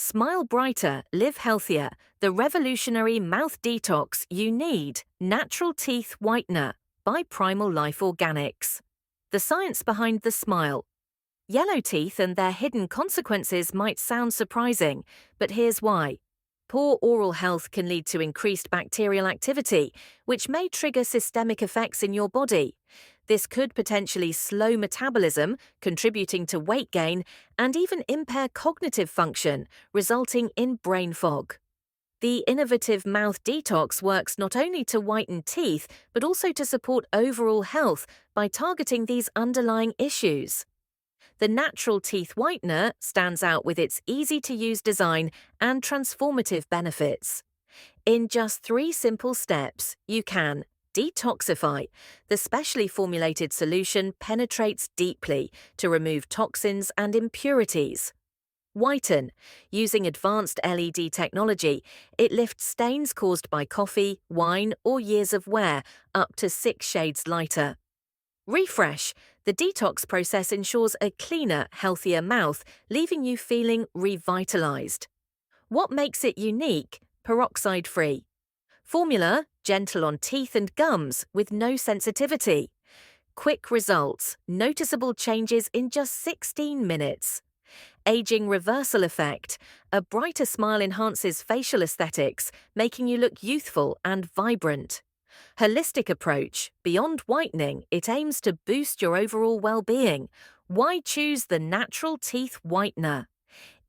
Smile brighter, live healthier. The revolutionary mouth detox you need. Natural Teeth Whitener by Primal Life Organics. The science behind the smile. Yellow teeth and their hidden consequences might sound surprising, but here's why. Poor oral health can lead to increased bacterial activity, which may trigger systemic effects in your body. This could potentially slow metabolism, contributing to weight gain, and even impair cognitive function, resulting in brain fog. The innovative mouth detox works not only to whiten teeth, but also to support overall health by targeting these underlying issues. The Natural Teeth Whitener stands out with its easy-to-use design and transformative benefits. In just 3 simple steps, you can Detoxify. The specially formulated solution penetrates deeply to remove toxins and impurities. Whiten. Using advanced LED technology, it lifts stains caused by coffee, wine, or years of wear up to 6 shades lighter. Refresh. The detox process ensures a cleaner, healthier mouth, leaving you feeling revitalized. What makes it unique? Peroxide-free. Formula: gentle on teeth and gums with no sensitivity. Quick results: noticeable changes in just 16 minutes. Aging reversal effect: a brighter smile enhances facial aesthetics, making you look youthful and vibrant. Holistic approach: beyond whitening, it aims to boost your overall well-being. Why choose the Natural Teeth Whitener?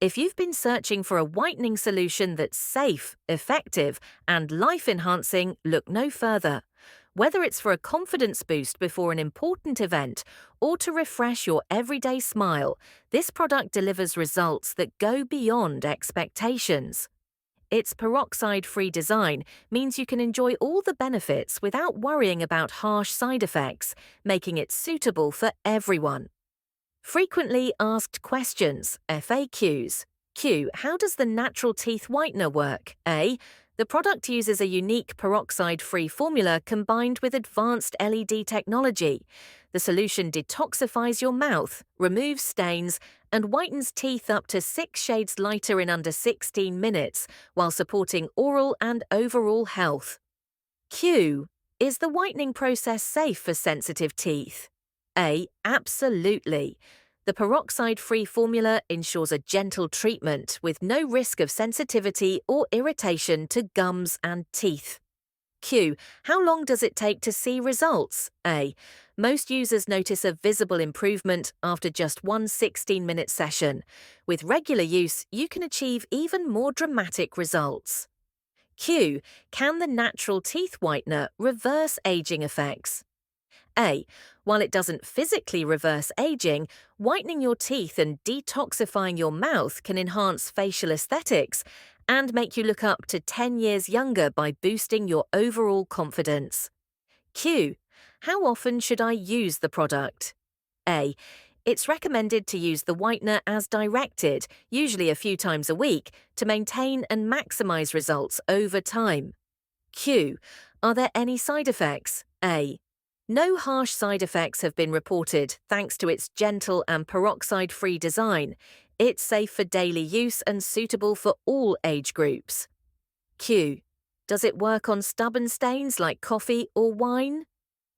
If you've been searching for a whitening solution that's safe, effective, and life-enhancing, look no further. Whether it's for a confidence boost before an important event or to refresh your everyday smile, this product delivers results that go beyond expectations. Its peroxide-free design means you can enjoy all the benefits without worrying about harsh side effects, making it suitable for everyone. Frequently asked questions, FAQs. Q. How does the Natural Teeth Whitener work? A. The product uses a unique peroxide-free formula combined with advanced LED technology. The solution detoxifies your mouth, removes stains, and whitens teeth up to 6 shades lighter in under 16 minutes, while supporting oral and overall health. Q. Is the whitening process safe for sensitive teeth? A. Absolutely. The peroxide-free formula ensures a gentle treatment with no risk of sensitivity or irritation to gums and teeth. Q. How long does it take to see results? A. Most users notice a visible improvement after just one 16-minute session. With regular use, you can achieve even more dramatic results. Q. Can the Natural Teeth Whitener reverse aging effects? A. While it doesn't physically reverse aging, whitening your teeth and detoxifying your mouth can enhance facial aesthetics and make you look up to 10 years younger by boosting your overall confidence. Q. How often should I use the product? A. It's recommended to use the whitener as directed, usually a few times a week, to maintain and maximize results over time. Q. Are there any side effects? A. No harsh side effects have been reported thanks to its gentle and peroxide-free design. It's safe for daily use and suitable for all age groups. Q. Does it work on stubborn stains like coffee or wine?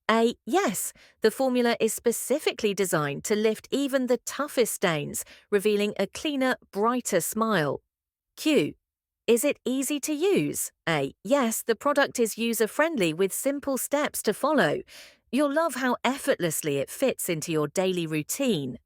A. Yes, the formula is specifically designed to lift even the toughest stains, revealing a cleaner, brighter smile. Q. Is it easy to use? A. Yes, the product is user-friendly with simple steps to follow. You'll love how effortlessly it fits into your daily routine.